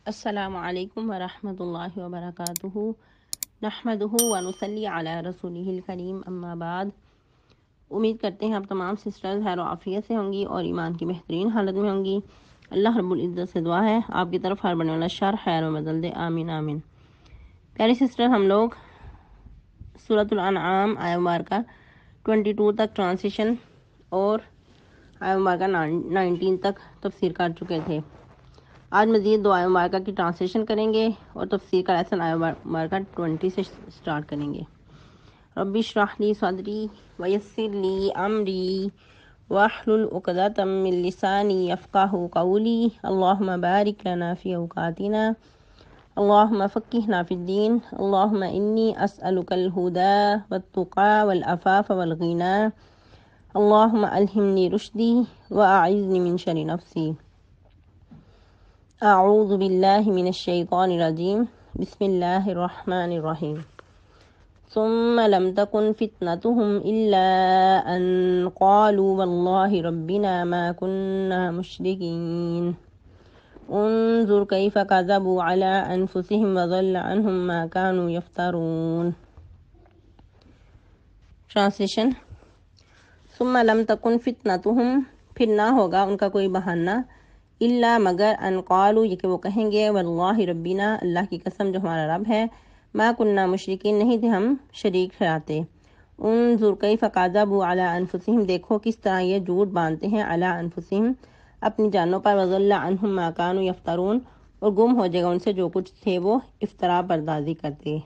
السلام علیکم ورحمۃ اللہ وبرکاتہ نحمدہ ونصلی علی رسولہ الکریم اما بعد۔ امید کرتے ہیں آپ تمام سسٹرز خیر و عافیت سے ہوں گی اور ایمان کی بہترین حالت میں ہوں گی۔ اللہ رب العزت سے دعا ہے آپ کی طرف ہر بنے والا شر خیر و بدل دے، آمین آمین۔ پیاری سسٹر، ہم لوگ سورۃ الانعام آیہ مبارکہ 22 تک ٹرانسلیشن اور آیہ مبارکہ 19 تک تفسیر کر چکے تھے۔ آج مزید 2 آیہ مبارکہ کی ٹرانسلیشن کریں گے اور تفسیر کا لیسن آیہ مبارکہ 20 سے سٹارٹ کریں گے۔ رب اشرح لی صدری ویسر لی امری واحلل عقدۃ من لسانی یفقہوا قولی، اللہم بارک لنا فی اوقاتنا، اللہم فقہنا فی الدین، اللہم انی اسألک الہدی والتقی والعفاف والغنی، اللہم الہمنی رشدی واعذنی من شر نفسی۔ اعوذ باللہ من الشیطان الرجیم، بسم اللہ الرحمن الرحیم۔ ثم لم تكن فتنتهم إلا أن قالوا والله ربنا ما كنا مشركين انظر كيف كذبوا على أنفسهم وضل عنهم ما كانوا يفترون۔ ٹرانسلیشن۔ ثم لم تكن فتنتهم، پھر نہ ہوگا ان کا کوئی بہانہ، الا مگر ان قالوا، یہ کہ وہ کہیں گے، واللہ ربنا، اللہ کی قسم جو ہمارا رب ہے، ما کننا مشرکین، نہیں تھے ہم شریک ٹھہراتے۔ انظر کیف کذبوا علی انفسہم، دیکھو کس طرح یہ جھوٹ باندھتے ہیں، علی انفسہم، اپنی جانوں پر، وضل عنہم ما کانوا یفترون، اور گم ہو جائے گا ان سے جو کچھ تھے وہ افترا پردازی کرتے۔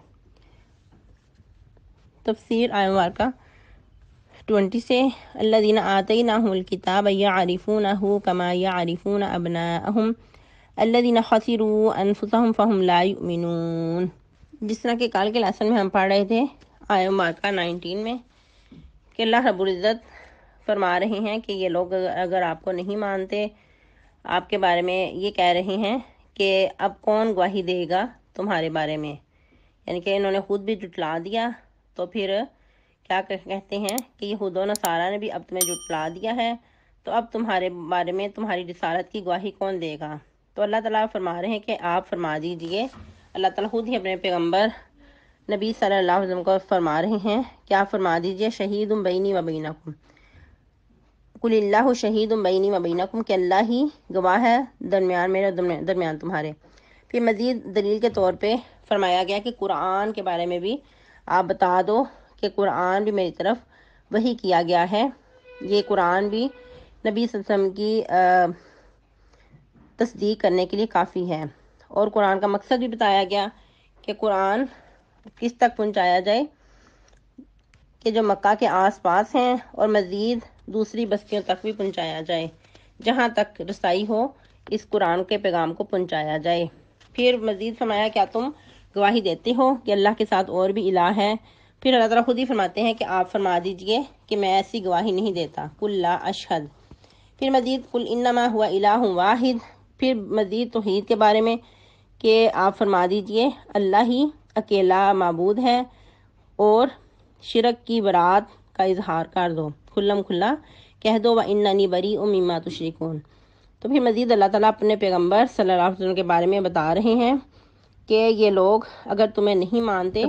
تفسیر آیہ مبارکہ 20 سے، الذین آتیناہم الکتاب یعرفونہ کما یعرفون ابناءہم الذین خسروا انفسہم فہم لا یؤمنون۔ جس طرح کہ کال کے لیسن میں ہم پڑھ رہے تھے آیہ مبارکہ 19 میں کہ اللہ رب العزت فرما رہے ہیں کہ یہ لوگ اگر آپ کو نہیں مانتے، آپ کے بارے میں یہ کہہ رہے ہیں کہ اب کون گواہی دے گا تمہارے بارے میں، یعنی کہ انہوں نے خود بھی جھٹلا دیا، تو پھر کیا کہتے ہیں کہ یہود و نصارہ نے بھی اب تمہیں جھٹلا دیا ہے، تو اب تمہارے بارے میں تمہاری رسالت کی گواہی کون دے گا؟ تو اللہ تعالیٰ فرما رہے ہیں کہ آپ فرما دیجئے، اللہ تعالیٰ خود ہی اپنے پیغمبر نبی صلی اللہ علیہ وسلم کو فرما رہے ہیں کہ آپ فرما دیجئے، شہید بینی و بینکم، قل اللہ شہید بینی و بینکم، کہ اللہ ہی گواہ ہے درمیان میرے اور درمیان تمہارے۔ پھر مزید دلیل کے طور پہ فرمایا گیا کہ قرآن کے بارے میں بھی آپ بتا دو کہ قرآن بھی میری طرف وحی کیا گیا ہے، یہ قرآن بھی نبی صلی اللہ علیہ وسلم کی تصدیق کرنے کے لیے کافی ہے۔ اور قرآن کا مقصد بھی بتایا گیا کہ قرآن کس تک پہنچایا جائے، کہ جو مکہ کے آس پاس ہیں اور مزید دوسری بستیوں تک بھی پہنچایا جائے، جہاں تک رسائی ہو اس قرآن کے پیغام کو پہنچایا جائے۔ پھر مزید فرمایا کیا تم گواہی دیتے ہو کہ اللہ کے ساتھ اور بھی الہ ہے؟ پھر اللہ تعالیٰ خود ہی فرماتے ہیں کہ آپ فرما دیجئے کہ میں ایسی گواہی نہیں دیتا، قل لا اشہد۔ پھر مزید قل انما ہوا الہ واحد، پھر مزید توحید کے بارے میں کہ آپ فرما دیجئے اللہ ہی اکیلا معبود ہے، اور شرک کی برات کا اظہار کر دو، کھلم کھلا کہہ دو، وَإِنَّنِي بَرِيءٌ مِّمَّا تُشْرِكُونَ۔ تو پھر مزید اللہ تعالیٰ اپنے پیغمبر صلی اللہ علیہ وسلم کے بارے میں بتا رہے ہیں کہ یہ لوگ اگر تمہیں نہیں مانتے،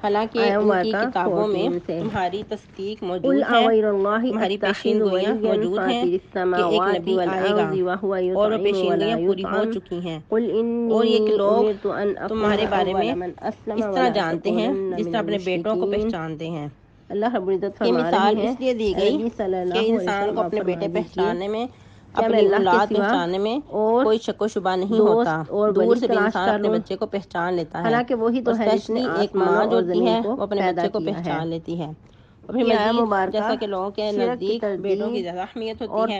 حالانکہ ان کی کتابوں میں تمہاری تصدیق موجود ہے، تمہاری پیشینگوئیاں موجود ہیں کہ ایک نبی آئے گا اور وہ پیشینگوئیاں پوری ہو چکی ہیں، اور یہ کہ لوگ تمہارے بارے میں اس طرح جانتے ہیں جس طرح اپنے بیٹوں کو پہچانتے ہیں۔ اللہ رب العزت یہ مثال اس لیے دی گئی کہ انسان کو اپنے بیٹے پہچاننے میں، اپنی اولاد پہچاننے میں کوئی شک و شبہ نہیں ہوتا، دور سے بھی انسان اپنے بچے کو پہچان لیتا ہے، اسپیشلی ایک ماں جو ہوتی ہے وہ اپنے بچے کو پہچان لیتی ہے۔ اور پھر مزید جیسا کہ لوگوں کے نزدیک بیٹوں کی زیادہ اہمیت ہوتی ہے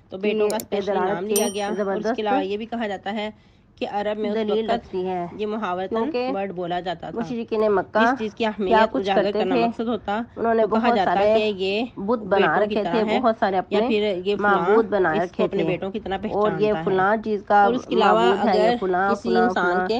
تو بیٹوں کا اسپیشلی نام لیا گیا، اور اس کے علاوہ یہ بھی کہا جاتا ہے کہ عرب میں اس وقت یہ محاورتاً ورڈ بولا جاتا تھا، جس چیز کی اہمیت اجاگر کرنا مقصد ہوتا تو کہا جاتا کہ یہ بیٹوں کی طرح ہے، یا پھر یہ فلاں اس کو اپنے بیٹوں کی طرح پہچانتا ہے۔ اور اس کے علاوہ اگر کسی انسان کے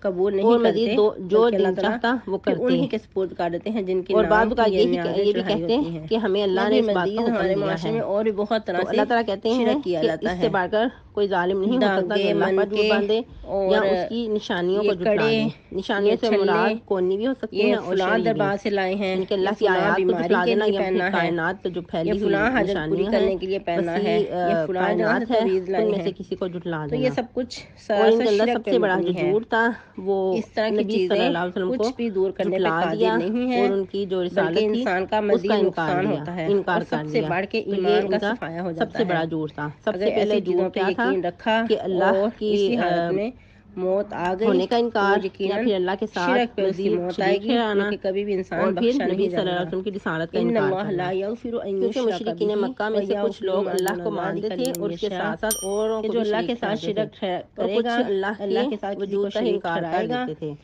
قبول اور نہیں مزید کرتے جو بلکہ اللہ دل تعالیٰ چاہتا وہ پھر کرتے انہی کے سپرد کر دیتے ہیں جن کے اور بعض نام اوقات کی یہ نیازیں بھی چڑھائی کہتے ہوتی ہیں ہیں۔ کہ ہمیں اللہ یا نے پھر اس بات کا مزید حکم ہمارے دیا معاشرے ہے، میں اور بھی بہت طرح تو سے اللہ تعالیٰ کہتے ہیں شرک کیا کہ جاتا اس سے ہے، بڑھ کر کوئی ظالم نہیں ہو سکتا جو داغے اللہ پر من جھوٹ کے باندھے یا اور اس کی نشانیوں یہ کو جھٹلا کڑے، دے۔ یہ نشانیوں سے چھلے، مراد کونی بھی ہو سکتی یہ ہیں اور فلاں شرعی بھی، دربار سے لائے ہیں، یعنی کہ یہ اللہ کی فلاں آیات کو بیماری جھٹلا کے دینا لیے یا پھر پہننا ہے، کائنات پہ جو یہ پھیلی ہوئی فلاں حاجت پوری نشانیاں ہیں، کرنے کے لیے پہننا ہے، وسیع یہ فلاں جگہ سے کائنات ہے، تویز ان لائے میں ہیں، سے کسی کو جھٹلا تو یہ دینا۔ سب کچھ اور ان سراسر کے اندر شرک سب پہ سے بڑا جو مبنی ہے۔ جھوٹ تھا وہ اس طرح کی نبی صلی چیزیں اللہ علیہ وسلم کو کچھ بھی دور کرنے پہ جھٹلا قادر دیا نہیں اور ہے، ان کی جو بلکہ رسالت تھی انسان کا اس کا مزید انکار نقصان دیا، ہوتا ہے انکار اور کر سب سے دیا۔ بڑھ کے تو یہ ایمان ان کا کا صفایا ہو سب سے جاتا ہے۔ بڑا جھوٹ تھا۔ سب اگر سے ایسی پہلے چیزوں جھوٹ پہ کیا تھا یقین رکھا کہ اللہ اور کی اسی حالت میں موت آ گئی ہونے کا انکار تو یقیناً یا پھر اللہ کے ساتھ شرک پہ اس کی مزید موت آئے شریک گی ٹھہرانا، جو کہ کبھی بھی انسان اور پھر بخشا نبی نہیں صلی اللہ جائے علیہ گا۔ وسلم کی رسالت کا ان انکار اللہ لا کرنا، یغفر ان کیونکہ یشرک مشرکین بہ مکہ میں سے کچھ ویغفر لوگ ما اللہ دون کو مانتے ذلک تھے لمن اور اس کے یشاء، ساتھ ساتھ اوروں کہ کو جو بھی اللہ شریک کے ساتھ ٹھہراتے تھے، شرک اور کرے کچھ گا، اللہ اللہ کے کے ساتھ کسی کو وجود کا شریک انکار کر ٹھہرائے گا دیتے تھے،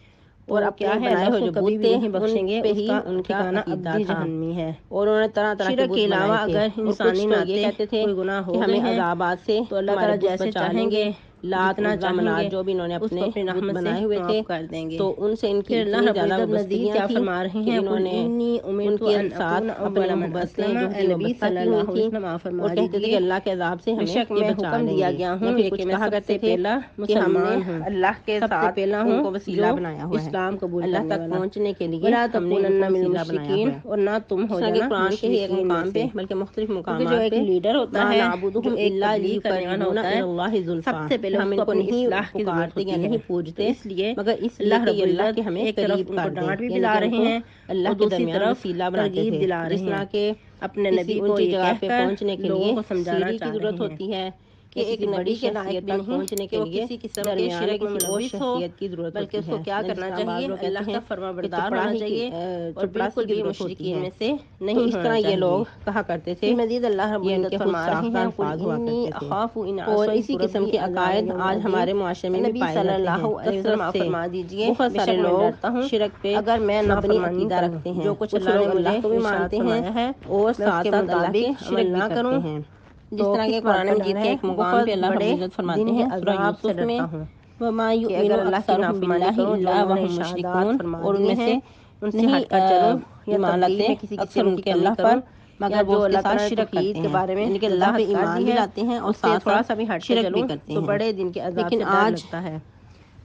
تو اور کیا اپنے ہے بنائے اللہ اس ہوئے کو جو کبھی بت بھی تھے نہیں ان بخشیں گے، پہ اس ہی کا ان کا ٹھکانہ عقیدہ ابدی تھا، جہنمی ہے۔ اور انہوں نے طرح طرح کے شرک بت کے علاوہ بنائے تھے، اگر اور کچھ انسانی تو یہ ناطے کہتے تھے کوئی گناہ کہ ہو ہمیں گئے ہیں عذابات سے تو اللہ ہمارے تعالیٰ بت جیسے بچا لیں چاہیں گے، گے، لات جتنا عزا چاہیں گے منات جو بھی انہوں نے اس کو اپنے اپنی بت رحمت سے بنائے ہوئے معاف تھے، کر دیں گے۔ تو ان سے ان کی پھر اللہ اتنی رب زیادہ العزت مزید وابستگیاں کیا تھیں فرما رہے کہ ہیں، انہوں قل نے انی ان امرت کے ان ساتھ اکون اپنی اول من محبتیں اسلم، جو اے تھیں نبی وابستہ صلی کی ہوئی اللہ علیہ تھیں، وسلم آپ اور فرما کہتے تھے کہ دیجئے اللہ کے عذاب سے بے ہمیں شک یہ میں بچا حکم لیں دیا گے، گیا یا ہوں پھر یہ کہ کچھ میں کہا سب کرتے سے تھے پہلا کہ ہم نے مسلمان ہوں، اللہ کے سب سے ساتھ پہلا ان ہوں کو وسیلہ جو بنایا ہوا ہے، اسلام قبول اللہ کرنے تک والا۔ پہنچنے کے لیے ولا ہم نے ان کو تکونن من وسیلہ بنایا المشرکین، ہوا ہے۔ اور نہ تم اس ہو طرح کے جانا قرآن کے ہی ایک مشرکین میں مقام سے، پہ بلکہ مختلف کیونکہ جو مقامات ایک پہ لیڈر ہوتا ما ہے، جو نعبدهم ایک الا تبلیغ کرنے والا لیقربونا ہوتا الی ہے، اللہ سب زلفا، سے پہلے کہ اس ہم کو ان کو اپنی نہیں اصلاح کی ضرورت پکارتے یا ہوتی ہے، نہیں تو پوجتے اس لیے مگر اس لیے اللہ کہ رب یہ اللہ کے العزت ہمیں ایک طرف قریب ان کو کر دیں، ڈانٹ بھی یعنی دلا کہ ان رہے کو ہیں اللہ اور کے دوسری درمیان طرف وسیلہ بناتے ترغیب تھے، دلا جس رہے ہیں، طرح کہ اپنے کسی نبی کو اونچی یہ جگہ کہہ پہ کر پہنچنے کے لوگوں لیے کو سمجھانا سیڑھی کی چاہ ضرورت رہے ہیں ہوتی ہے، کہ یا ایک کسی بڑی نبی کے شخصیت نائب بھی تک نہیں پہنچنے کہ کے وہ لیے کسی قسم کے درمیان میں شرک میں کسی اور ملوث ہو، شخصیت کی ضرورت بلکہ ہوتی اس کو ہے، کیا جس کرنا طرح بعض چاہیے، لوگ کہتے اللہ ہیں کا فرما کہ بردار ہونا چپڑاسی کی چاہیے اور چپڑاسی بالکل کی بھی ضرورت ہوتی مشرکین ہے، میں سے تو نہیں اس ہونا طرح یہ چاہیے۔ لوگ کہا کرتے تھے، پھر مزید اللہ رب یہ ان العزت کے خود فرما رہے ساختہ ہیں، قل الفاظ ہوا انی کرتے تھے، اخاف ان اور عصیت اسی قسم ربی کے عذاب عقائد یوم آج عظیم۔ ہمارے معاشرے میں بھی نبی پائے صلی جاتے اللہ ہیں، علیہ وسلم کثرت آپ سے فرما دیجئے، بہت بے سارے شک میں لوگ ڈرتا ہوں شرک پہ اگر میں مبنی نافرمانی عقیدہ کروں، رکھتے ہیں، جو کچھ کچھ اللہ لوگ نے مجھے اللہ کو بھی ارشاد مانتے ہیں فرمایا ہے اور میں اس ساتھ کے ساتھ اللہ کے مطابق عمل شرک بھی نہ کرتے کروں، ہیں، جس تو طرح کس کہ بات قرآن کا ڈر مجید کے ہے؟ ایک مقام پہ بہت اللہ رب بڑے العزت فرماتے دن کے ہیں سورہ عذاب سے یوسف میں ڈرتا ہوں وَمَا کہ يُؤْمِنُ اگر اللہ کی أَكْثَرُهُم نافرمانی بِاللَّهِ کروں جو إِلَّا اللہ نے وَهُم ارشادات مُشْرِكُونَ، فرما اور ان دیے میں ہیں سے ان سے نہیں ہٹ کر چلوں یا ایمان تبلیغ لاتے میں کسی اکثر قسم ان کی کے کمی اللہ کروں پر، یا مگر وہ جو اس کے اللہ ساتھ تعالیٰ نے شرک توحید کرتے کے ہیں، بارے میں یعنی کہ اللہ وضاحت پہ کر ایمان دی بھی ہے لاتے ہیں اور اس سے ساتھ تھوڑا ساتھ سا بھی ہٹ کے شرک بھی چلوں کرتے تو ہیں۔ بڑے دن کے عذاب لیکن سے ڈر آج لگتا ہے۔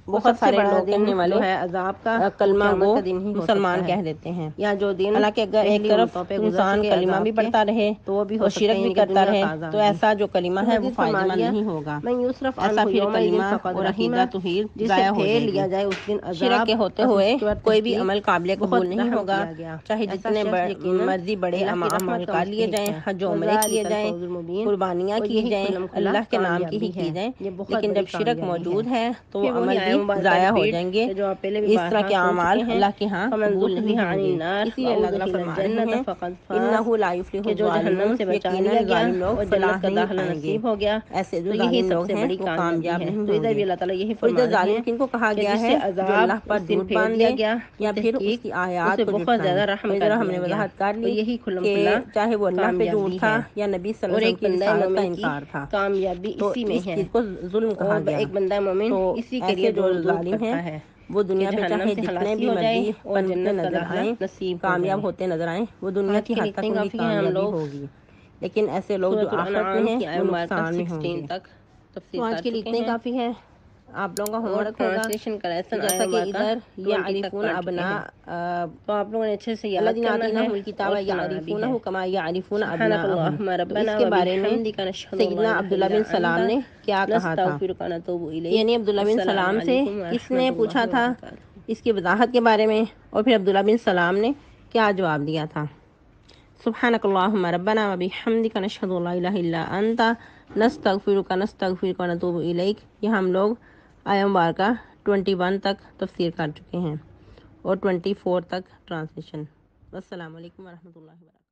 اور بہت سب سے سارے بڑا لوگ دن کہنے والے جو ہے عذاب کا، وہ کلمہ قیامت گو کا دن ہی ہو مسلمان سکتا ہے، کہہ دیتے ہیں، یا جو دن حالانکہ اگر ایک پہلی طرف امتوں پہ گزر انسان چکے کلمہ عذاب بھی کے، پڑھتا رہے تو وہ بھی ہو اور سکتے شرک ہیں بھی یعنی کہ کرتا دنیا رہے کا عذاب تو بھی۔ ایسا جو کلمہ پھر ہے وہ مزید فائدہ فرما مند دیا نہیں ہوگا، من یصرف ایسا عنہ پھر یومئذ کلمہ فقد اور رحمہ، عقیدہ توحید جسے ضائع ہو پھیر جائے گی۔ لیا جائے اس دن شرک عذاب، کے ہوتے پس اس ہوئے کے بعد کوئی بھی تحقیق عمل قابل قبول بہت نہیں رحم ہوگا، کیا گیا، چاہے ایسا جتنے شخص یقیناً مرضی بڑے اللہ کی اعمال رحمت کا کر لیے مستحق جائیں، ہے۔ حج و عمرے کیے وذالک جائیں، الفوز المبین، قربانیاں اور کی یہی جائیں، کھلم کھلا اللہ کے نام کی ہی کامیابی ہے، کی جائیں، یہ بہت لیکن بڑی جب شرک کامیابی ہے۔ موجود ہے تو وہ پھر وہی عمل آیت بھی مبارکہ ضائع ہو ریپیٹ جائیں گے، کہ جو آپ پہلے بھی اس طرح بارہا کے سن اعمال چکے ہیں، اللہ کے ہاں فمن قبول نہیں زحزح عن ہوں گے۔ النار اسی لیے اللہ تعالیٰ وادخل فرما رہے الجنة ہیں فقد فاز، إِنَّهُ لَا يُفْلِحُ کہ جو جہنم الظَّالِمُونَ، سے بچا یقیناً لیا گیا ظالم لوگ اور فلاح جنت کا نہیں داخلہ پائیں گے، نصیب ہو گیا، ایسے جو تو یہی ظالم سب لوگ سے ہیں بڑی وہ کامیابی کامیاب ہے۔ نہیں تو ہوں ادھر گے۔ بھی اللہ تعالیٰ یہی اور فرما ادھر رہے ظالم ہیں کن کو کہا کہ گیا جس ہے؟ سے جو عذاب اللہ پر اس دن جھوٹ پھیر دیا باندھے گیا وہ یا پھر اس تحقیق کی آیات اسے کو بہت جھٹلائیں۔ زیادہ تو رحم کر ادھر ہم دیا نے گیا، وضاحت کر اور لی یہی کھلم کہ کھلا چاہے وہ اللہ پہ جھوٹ کامیابی تھا ہے، یا نبی صلی اللہ اور علیہ وسلم ایک کی بندہ رسالت کا مومن کی انکار تھا، کامیابی تو اسی میں اس ہے، چیز کو ظلم کہا اور گیا۔ ایک بندہ مومن تو اسی کے لیے ایسے جو دوڑ دھوپ ظالم ہیں کرتا ہے وہ کہ دنیا پہ جہنم چاہے سے جتنے خلاصی بھی ہو جائے مرضی اور پنپتے جنت کا نظر داخلہ آئیں، نصیب ہو جائے۔ کامیاب ہوتے نظر آئیں، وہ دنیا آج کی کے حد لیے تک اتنی ان کی کافی ہے، ہم کامیابی لوگ ہوگی، لیکن ایسے لوگ جو سورۃ آخرت میں الانعام ہیں کی آیت وہ مبارکہ نقصان میں ہوں 16 گے۔ تک تفسیر تو کر آج کے لیے چکے اتنے ہیں، کافی ہے، آپ لوگوں کا ہوم اور ورک ہوگا ٹرانسلیشن کا کہ لیسن جیسا آیا کہ مبارکہ ادھر 20 تک یعرفون پڑھ چکے ہیں، تو آپ لوگوں نے اچھے سے یاد الذین کرنا ہے آتیناہم الکتاب اور سنانا بھی یعرفونہ ہے۔ کما یعرفون سبحانک ابناءہم، اللہم تو ربنا اس کے بارے میں وبحمدک نشہد ان لا سیدنا الہ عبداللہ الا بن انت سلام نے کیا کہا تھا؟ نستغفرک ونتوب الیک۔ یعنی عبداللہ بن السلام سلام سے علیکم کس ورحمۃ نے اللہ پوچھا تھا وبرکاتہ۔ اس کی وضاحت کے بارے میں، اور پھر عبداللہ بن سلام نے کیا جواب دیا تھا؟ سبحانک اللہم ربنا وبحمدک نشہد ان لا الہ الا انت نستغفرک ونتوب الیک۔ یہ ہم لوگ آیہ مبارکہ 21 تک تفسیر کر چکے ہیں اور 24 تک ٹرانسلیشن۔ السلام علیکم ورحمۃ اللہ وبرکاتہ۔